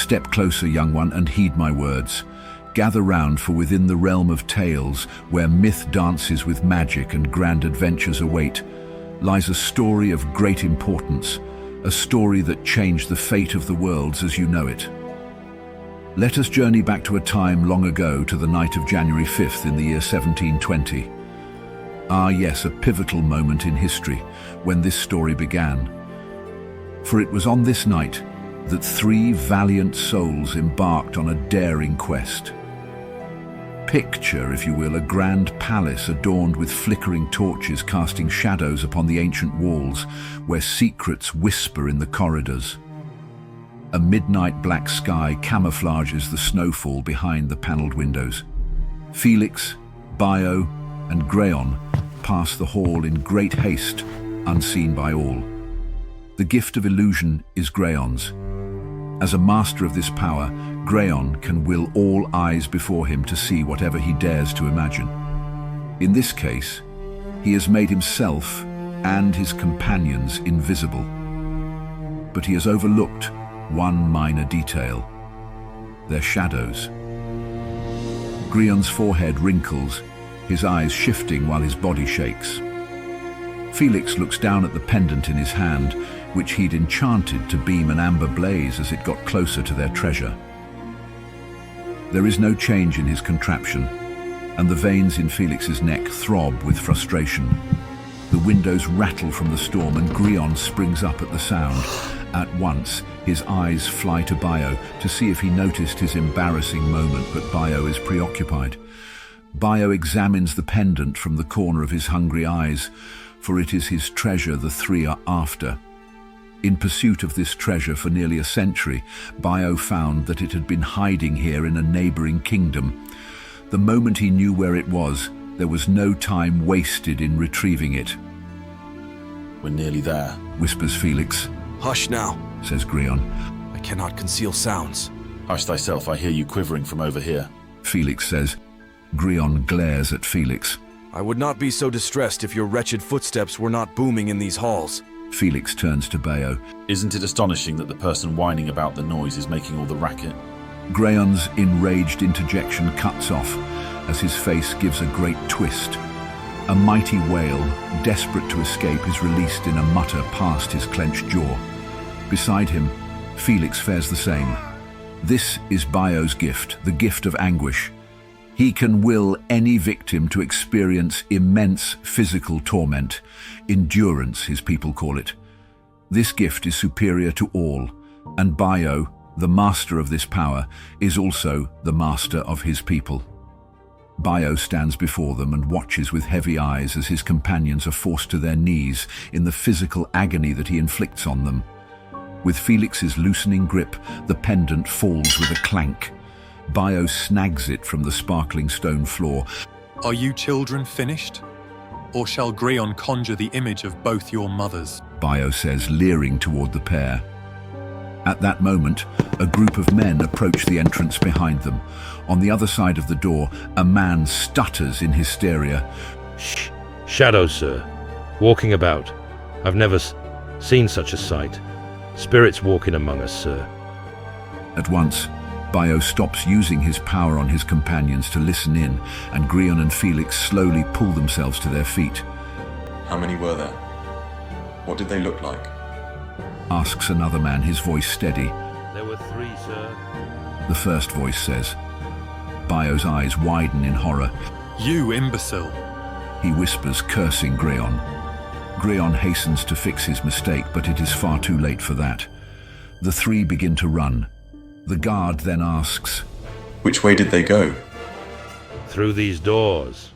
Step closer, young one, and heed my words. Gather round, for within the realm of tales, where myth dances with magic and grand adventures await, lies a story of great importance, a story that changed the fate of the worlds as you know it. Let us journey back to a time long ago, to the night of January 5th in the year 1720. Ah yes, a pivotal moment in history when this story began. For it was on this night that three valiant souls embarked on a daring quest. Picture, if you will, a grand palace adorned with flickering torches casting shadows upon the ancient walls, where secrets whisper in the corridors. A midnight black sky camouflages the snowfall behind the panelled windows. Felix, Bayo, and Greon pass the hall in great haste, unseen by all. The gift of illusion is Greon's. As a master of this power, Greon can will all eyes before him to see whatever he dares to imagine. In this case, he has made himself and his companions invisible. But he has overlooked one minor detail: their shadows. Greon's forehead wrinkles, his eyes shifting while his body shakes. Felix looks down at the pendant in his hand, which he'd enchanted to beam an amber blaze as it got closer to their treasure. There is no change in his contraption, and the veins in Felix's neck throb with frustration. The windows rattle from the storm, and Greon springs up at the sound. At once, his eyes fly to Bayo to see if he noticed his embarrassing moment, but Bayo is preoccupied. Bayo examines the pendant from the corner of his hungry eyes, for it is his treasure the three are after. In pursuit of this treasure for nearly a century, Bayo found that it had been hiding here in a neighboring kingdom. The moment he knew where it was, there was no time wasted in retrieving it. "We're nearly there," whispers Felix. "Hush now," says Greon. "I cannot conceal sounds." "Hush thyself, I hear you quivering from over here," Felix says. Greon glares at Felix. "I would not be so distressed if your wretched footsteps were not booming in these halls." Felix turns to Bayo. "Isn't it astonishing that the person whining about the noise is making all the racket?" Greon's enraged interjection cuts off as his face gives a great twist. A mighty wail, desperate to escape, is released in a mutter past his clenched jaw. Beside him, Felix fares the same. This is Bayo's gift, the gift of anguish. He can will any victim to experience immense physical torment. Endurance, his people call it. This gift is superior to all, and Bayo, the master of this power, is also the master of his people. Bayo stands before them and watches with heavy eyes as his companions are forced to their knees in the physical agony that he inflicts on them. With Felix's loosening grip, the pendant falls with a clank. Bayo snags it from the sparkling stone floor. "Are you children finished? Or shall Greon conjure the image of both your mothers?" Bayo says, leering toward the pair. At that moment, a group of men approach the entrance behind them. On the other side of the door, a man stutters in hysteria. "Shh! Shadows, sir. Walking about. I've never seen such a sight. Spirits walking among us, sir." At once, Bayo stops using his power on his companions to listen in, and Greon and Felix slowly pull themselves to their feet. "How many were there? What did they look like?" asks another man, his voice steady. "There were 3, sir." The first voice says. Bayo's eyes widen in horror. "You imbecile!" He whispers, cursing Greon. Greon hastens to fix his mistake, but it is far too late for that. The three begin to run. The guard then asks, "Which way did they go?" "Through these doors."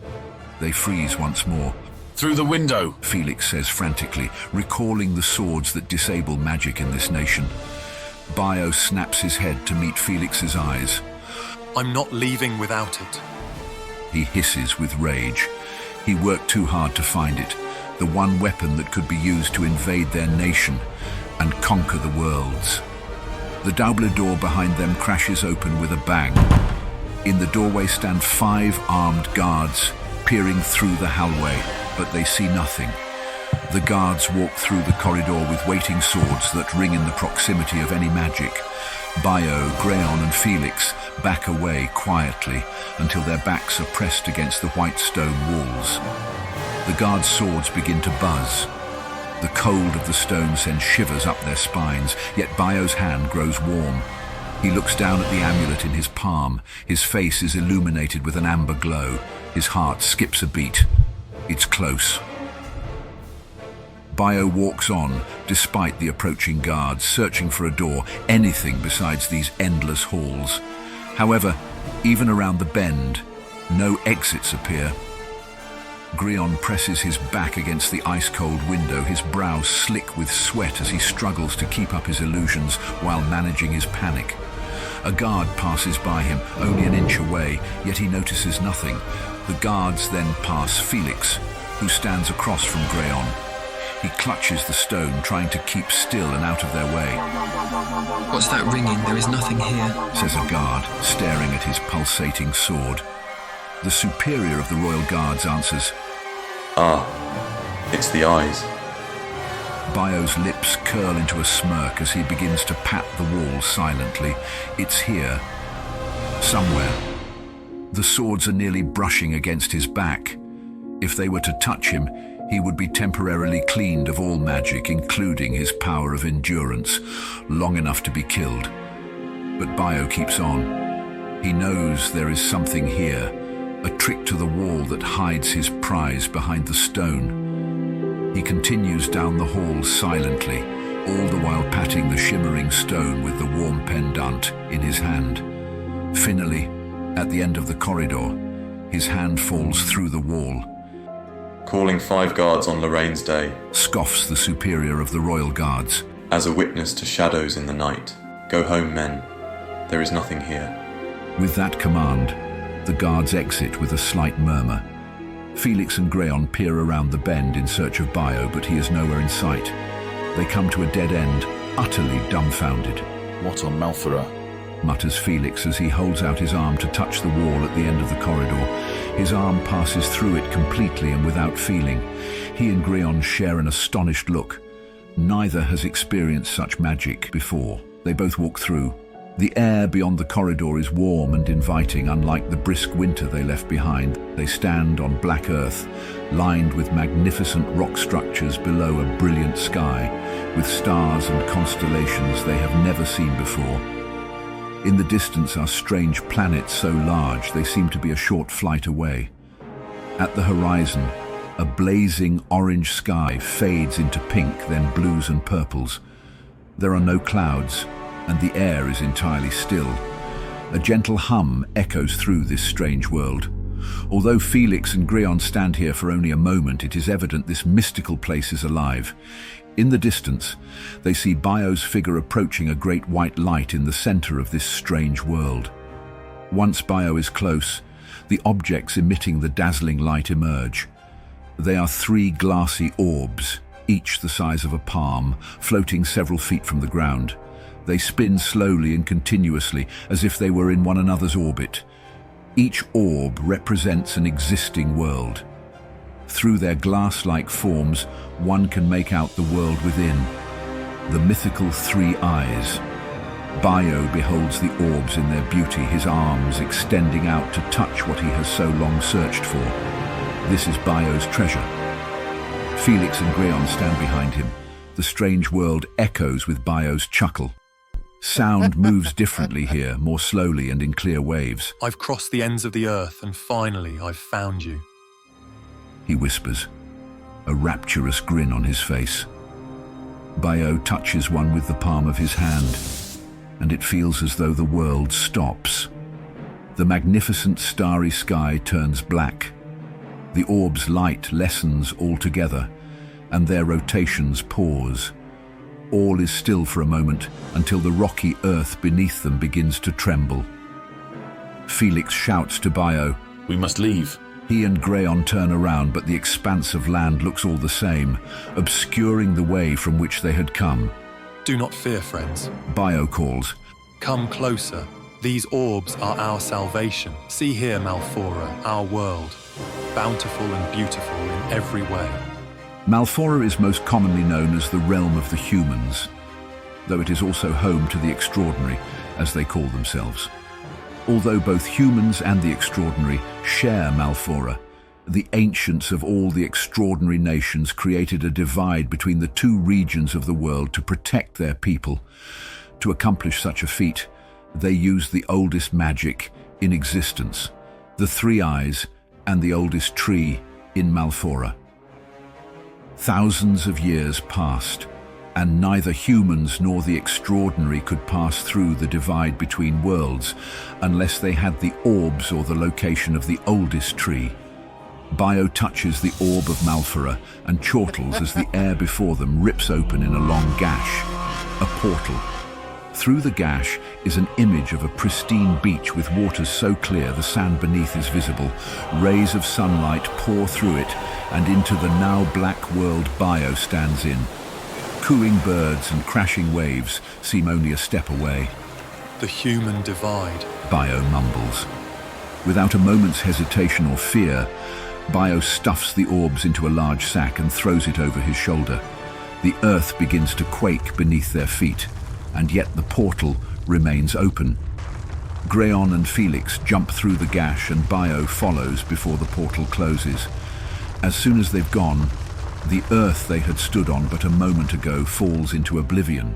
They freeze once more. "Through the window," Felix says frantically, recalling the swords that disable magic in this nation. Bayo snaps his head to meet Felix's eyes. "I'm not leaving without it." He hisses with rage. He worked too hard to find it, the one weapon that could be used to invade their nation and conquer the worlds. The double door behind them crashes open with a bang. In the doorway stand 5 armed guards, peering through the hallway, but they see nothing. The guards walk through the corridor with waiting swords that ring in the proximity of any magic. Bayo, Greon and Felix back away quietly until their backs are pressed against the white stone walls. The guards' swords begin to buzz. The cold of the stone sends shivers up their spines, yet Bayo's hand grows warm. He looks down at the amulet in his palm. His face is illuminated with an amber glow. His heart skips a beat. It's close. Bayo walks on, despite the approaching guards, searching for a door, anything besides these endless halls. However, even around the bend, no exits appear. Greon presses his back against the ice-cold window, his brow slick with sweat as he struggles to keep up his illusions while managing his panic. A guard passes by him, only an inch away, yet he notices nothing. The guards then pass Felix, who stands across from Greon. He clutches the stone, trying to keep still and out of their way. "What's that ringing? There is nothing here," says a guard, staring at his pulsating sword. The superior of the royal guards answers, "Ah, it's the eyes." Bayo's lips curl into a smirk as he begins to pat the wall silently. It's here. Somewhere. The swords are nearly brushing against his back. If they were to touch him, he would be temporarily cleaned of all magic, including his power of endurance, long enough to be killed. But Bayo keeps on. He knows there is something here, a trick to the wall that hides his prize behind the stone. He continues down the hall silently, all the while patting the shimmering stone with the warm pendant in his hand. Finally, at the end of the corridor, his hand falls through the wall. "Calling 5 guards on Lorraine's day, Scoffs the superior of the royal guards. as a witness to shadows in the night. Go home, men. There is nothing here." With that command, the guards exit with a slight murmur. Felix and Greon peer around the bend in search of Bayo, but he is nowhere in sight. They come to a dead end, utterly dumbfounded. What on Malfora? Mutters Felix as he holds out his arm to touch the wall at the end of the corridor. His arm passes through it completely and without feeling. He and Greon share an astonished look. Neither has experienced such magic before. They both walk through. The air beyond the corridor is warm and inviting, unlike the brisk winter they left behind. They stand on black earth, lined with magnificent rock structures below a brilliant sky, with stars and constellations they have never seen before. In the distance are strange planets so large they seem to be a short flight away. At the horizon, a blazing orange sky fades into pink, then blues and purples. There are no clouds, and the air is entirely still. A gentle hum echoes through this strange world. Although Felix and Greon stand here for only a moment, it is evident this mystical place is alive. In the distance, they see Bayo's figure approaching a great white light in the center of this strange world. Once Bayo is close, the objects emitting the dazzling light emerge. They are 3 glassy orbs, each the size of a palm, floating several feet from the ground. They spin slowly and continuously, as if they were in one another's orbit. Each orb represents an existing world. Through their glass-like forms, one can make out the world within. The mythical 3 eyes. Bayo beholds the orbs in their beauty, his arms extending out to touch what he has so long searched for. This is Bayo's treasure. Felix and Greon stand behind him. The strange world echoes with Bayo's chuckle. Sound moves differently here, more slowly and in clear waves. "I've crossed the ends of the earth, and finally I've found you," he whispers, a rapturous grin on his face. Bayo touches one with the palm of his hand, and it feels as though the world stops. The magnificent starry sky turns black. The orb's light lessens altogether, and their rotations pause. All is still for a moment until the rocky earth beneath them begins to tremble. Felix shouts to Bayo. "We must leave." He and Greon turn around, but the expanse of land looks all the same, obscuring the way from which they had come. "Do not fear, friends. Bayo calls. Come closer. These orbs are our salvation. See here, Malfora, our world, bountiful and beautiful in every way. Malfora is most commonly known as the realm of the humans, though it is also home to the extraordinary, as they call themselves. Although both humans and the extraordinary share Malfora, the ancients of all the extraordinary nations created a divide between the two regions of the world to protect their people. To accomplish such a feat, they used the oldest magic in existence, the Three Eyes and the oldest tree in Malfora. Thousands of years passed, and neither humans nor the extraordinary could pass through the divide between worlds unless they had the orbs or the location of the oldest tree. Bayo touches the orb of Malfora and chortles as the air before them rips open in a long gash, a portal. Through the gash is an image of a pristine beach with waters so clear the sand beneath is visible. Rays of sunlight pour through it, and into the now black world Bayo stands in. Cooing birds and crashing waves seem only a step away. The human divide. Bayo mumbles. Without a moment's hesitation or fear, Bayo stuffs the orbs into a large sack and throws it over his shoulder. The earth begins to quake beneath their feet, and yet the portal remains open. Greon and Felix jump through the gash and Bayo follows before the portal closes. As soon as they've gone, the earth they had stood on but a moment ago falls into oblivion.